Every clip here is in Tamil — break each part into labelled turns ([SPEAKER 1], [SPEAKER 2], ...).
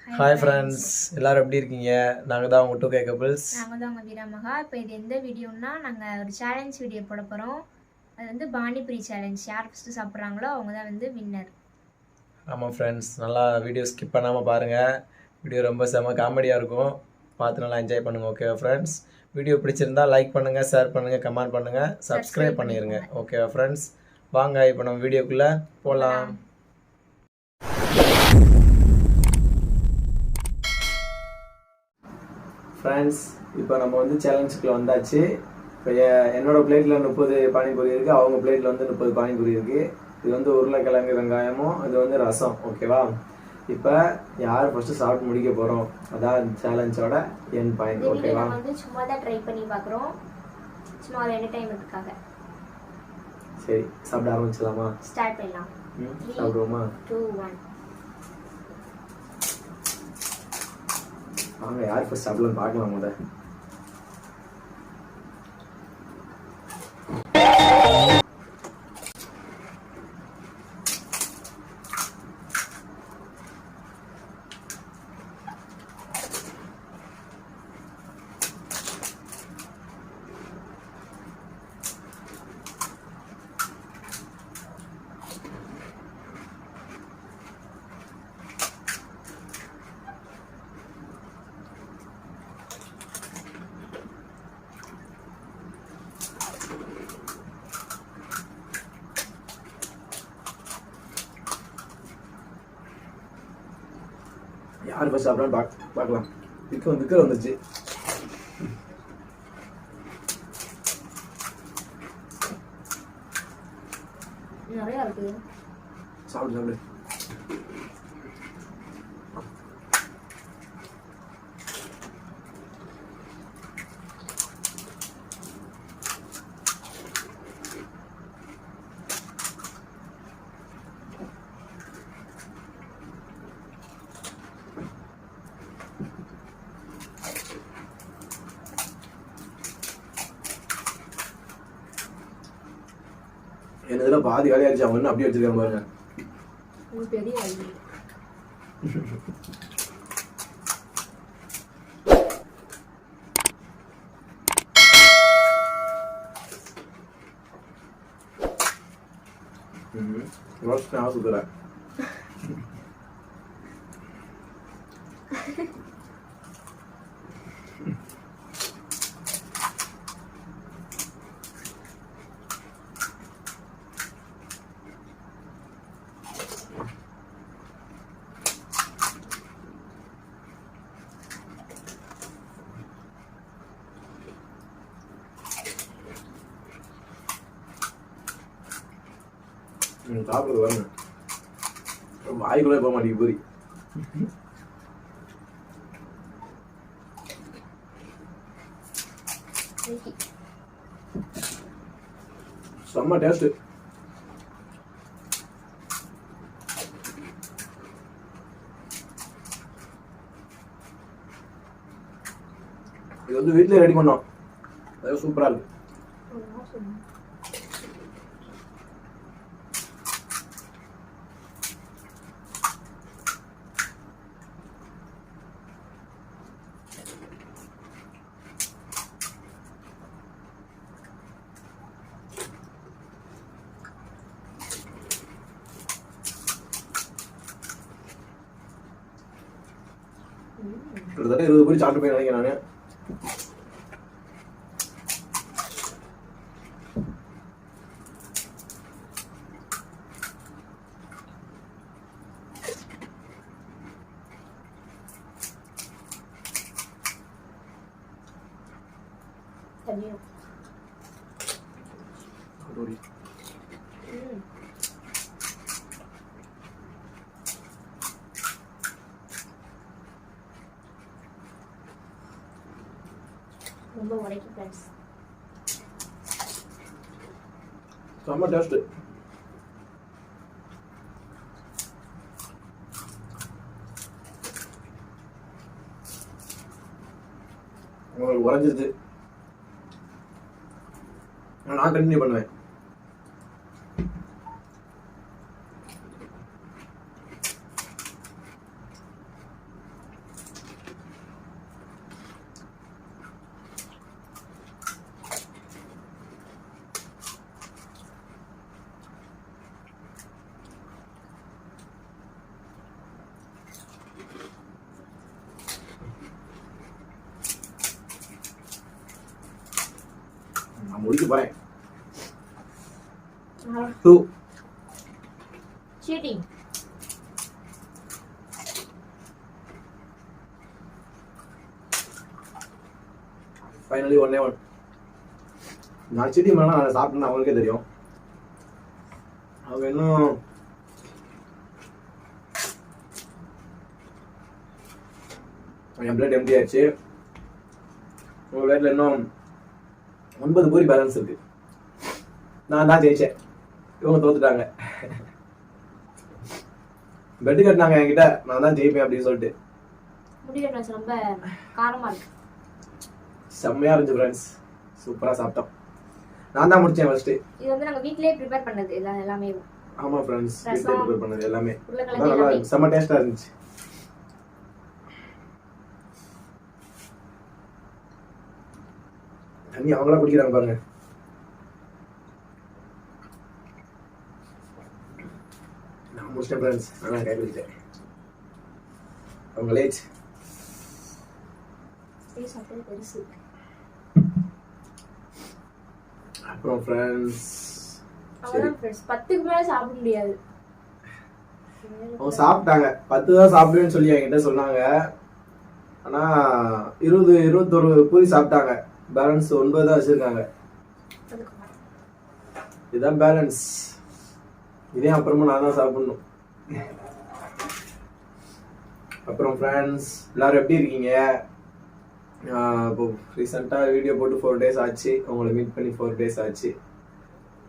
[SPEAKER 1] ஹாய் ஃப்ரெண்ட்ஸ், எல்லாரும் எப்படி இருக்கீங்க? நாங்கள் தான் உங்கள் 2K கப்பிள்ஸ்.
[SPEAKER 2] நாங்கள் தான் உங்கள் வீரமகா. இப்போ இது எந்த வீடியோன்னா, நாங்கள் ஒரு சேலஞ்ச் வீடியோ போட போகிறோம். அது வந்து பானிபூரி சேலஞ்ச். யார் ஃபஸ்ட்டு சாப்பிட்றாங்களோ அவங்க தான் வந்து வின்னர்.
[SPEAKER 1] ஆமாம் ஃப்ரெண்ட்ஸ், நல்லா வீடியோ ஸ்கிப் பண்ணாமல் பாருங்கள். வீடியோ ரொம்ப செம காமெடியாக இருக்கும். பார்த்து நல்லா என்ஜாய் பண்ணுங்கள். ஓகேவா ஃப்ரெண்ட்ஸ்? வீடியோ பிடிச்சிருந்தா லைக் பண்ணுங்கள், ஷேர் பண்ணுங்கள், கமெண்ட் பண்ணுங்கள், சப்ஸ்கிரைப் பண்ணிடுங்க. ஓகேவா ஃப்ரெண்ட்ஸ்? வாங்க இப்போ நம்ம வீடியோக்குள்ளே போகலாம். ஃப்ரெண்ட்ஸ், இப்போ நம்ம வந்து சேலஞ்சுக்குள்ளே வந்தாச்சு. இப்போ என்னோடய பிளேட்டில் 30 பானிபூரி இருக்குது, அவங்க பிளேட்டில் வந்து 30 பானிபூரி இருக்குது. இது வந்து உருளைக்கிழங்கு வெங்காயமும், இது வந்து ரசம். ஓகேவா? இப்போ யார் ஃபஸ்ட்டு சாப்பிட்டு முடிக்க போகிறோம், அதான் சேலஞ்சோட என் பாயிண்ட். ஓகேவா?
[SPEAKER 2] வந்து சும்மா தான் ட்ரை பண்ணி பார்க்குறோம், சும்மா ஒரு என்டர்டைன்மெண்ட்டுக்காக.
[SPEAKER 1] சரி, சாப்பிட ஆரம்பிச்சலாமா?
[SPEAKER 2] ஸ்டார்ட் பண்ணலாம்.
[SPEAKER 1] சாப்பிடுவோமா?
[SPEAKER 2] 2 1.
[SPEAKER 1] வாங்க, யார் ஃபஸ்ட் சாப்பிடலாம்னு பார்க்கலாம். முத யார் ஃபஸ்ட் சாப்பிட்றான்னு பார்க்கலாம். விக்கர் வந்துச்சு.
[SPEAKER 2] நிறையா இருக்குது.
[SPEAKER 1] சாப்பிடு. என்னதுல பாதி காலியாச்சு. அவங்க அப்படியே வச்சிருக்காங்க பாருங்க.
[SPEAKER 2] பெரிய வலி.
[SPEAKER 1] ரோஸ்ட் நான் சுத்துறேன். சாப்பிடுறது வாங்க, வாய்க்குள்ளே போக மாட்டேங்குது பூரி. செம்ம டேஸ்ட். இது வந்து வீட்டிலே ரெடி பண்ணோம், அது சூப்பரா இருக்கு. கிட்டத்தட்ட 20 பேர் சாப்பிட்டு போய் நினைக்கிறேன் நானு.
[SPEAKER 2] ரொம்ப உடைக்கும் ஃப்ரெண்ட்ஸ்.
[SPEAKER 1] செம்ம டேஸ்ட். உங்களுக்கு உறைஞ்சிருச்சு. நான் கண்டினியூ பண்ணுவேன். நான் முடிக்க போறேன். 2
[SPEAKER 2] சீட்டிங்.
[SPEAKER 1] ஃபைனலி 1-1. நான் சீட்டிங் பண்ணா நான் சாப்பிட்டேன்னு அவங்களுக்கே தெரியும். அவங்க இன்னும் என் பிளேட் எம்டி ஆயிடுச்சு. உங்க பிளேட்ல இன்னும் 9 பூரி பேலன்ஸ் இருக்கு. நான் தான் ஜெயிச்சேன், இவங்க தோத்துட்டாங்க. பெட்டு கட்டினாங்க என்கிட்ட, நான் தான் ஜெயிப்பேன் அப்படின்னு சொல்லிட்டு.
[SPEAKER 2] முடியல, ரொம்ப காரமா இருக்கு.
[SPEAKER 1] செம்மையா இருந்துச்சு ஃப்ரெண்ட்ஸ், சூப்பரா சாப்பிட்டோம். நான் தான் முடிச்சேன் ஃபர்ஸ்ட்.
[SPEAKER 2] இது வந்து நாங்க வீட்லயே ப்ரிப்பேர் பண்ணது எல்லாமே.
[SPEAKER 1] ஆமா ஃப்ரெண்ட்ஸ், வீட்லயே ப்ரிப்பேர் பண்ணது எல்லாமே
[SPEAKER 2] உருளைக்கிழங்கு
[SPEAKER 1] நல்லா
[SPEAKER 2] எல்லாமே.
[SPEAKER 1] செம்ம டேஸ்டா இருந்துச்சு. தண்ணி அவங்களா குடிக்கிறாங்க பாருங்க. நான் முடிச்சிட்டேன் ஃப்ரெண்ட்ஸ், நான் கை பிடிச்சிட்டேன். அவங்க லேட்
[SPEAKER 2] சாப்பிட்டது பெருசு.
[SPEAKER 1] அப்புறம் ஃப்ரெண்ட்ஸ்
[SPEAKER 2] அவ்வளவுதான் ஃப்ரெண்ட்ஸ், 10க்கு மேல சாப்பிட முடியாது.
[SPEAKER 1] அவங்க சாப்பிட்டாங்க, 10 தான் சாப்பிடுவேன்னு சொல்லி என்கிட்ட சொன்னாங்க. ஆனா 21 பூரி சாப்பிட்டாங்க, பேலன்ஸ் 9 தான் வச்சிருக்காங்க. இதுதான் பேலன்ஸ். இதே அப்புறமா நான் தான் சாப்பிடணும். அப்புறம் ஃப்ரெண்ட்ஸ் எல்லாரும் எப்படி இருக்கீங்க? இப்போ ரீசெண்டாக வீடியோ போட்டு 4 days ஆச்சு, உங்களை மீட் பண்ணி 4 days ஆச்சு.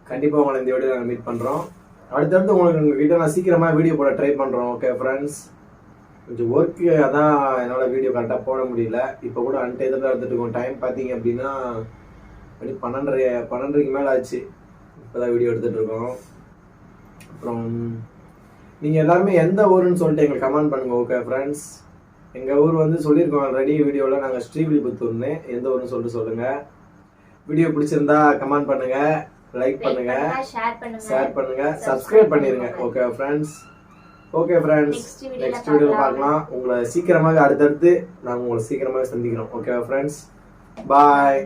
[SPEAKER 1] கண்டிப்பாக உங்களை இந்த வீடியோ நாங்கள் மீட் பண்ணுறோம். அடுத்தடுத்து உங்களுக்கு உங்ககிட்ட நான் சீக்கிரமாக வீடியோ போட ட்ரை பண்ணுறோம். ஓகே ஃப்ரெண்ட்ஸ், கொஞ்சம் ஒர்க்கு, அதான் என்னால் வீடியோ கரெக்டாக போட முடியல. இப்போ கூட அன்டைத்தில் எடுத்துகிட்டு இருக்கோம். டைம் பார்த்தீங்க அப்படின்னா மணி 12:30 மேலே ஆச்சு. இப்போ தான் வீடியோ எடுத்துகிட்டு இருக்கோம். அப்புறம் நீங்கள் எல்லாருமே எந்த ஊருன்னு சொல்லிட்டு எங்களுக்கு கமெண்ட் பண்ணுங்கள். ஓகே ஃப்ரெண்ட்ஸ், எங்கள் ஊர் வந்து சொல்லியிருக்கோம் ஆல்ரெடி வீடியோவில், நாங்கள் ஸ்ரீவில்லிபுத்தூர்னு. எந்த ஊர்னு சொல்லிட்டு சொல்லுங்கள். வீடியோ பிடிச்சிருந்தா கமெண்ட் பண்ணுங்கள், லைக் பண்ணுங்கள், ஷேர் பண்ணுங்கள், சப்ஸ்கிரைப் பண்ணிடுங்க. Okay friends, okay friends, next வீடியோவில் பார்க்கலாம். உங்களை சீக்கிரமாக அடுத்தடுத்து நாங்கள் உங்களை சீக்கிரமாக சந்திக்கிறோம். ஓகே ஃப்ரெண்ட்ஸ், பாய்.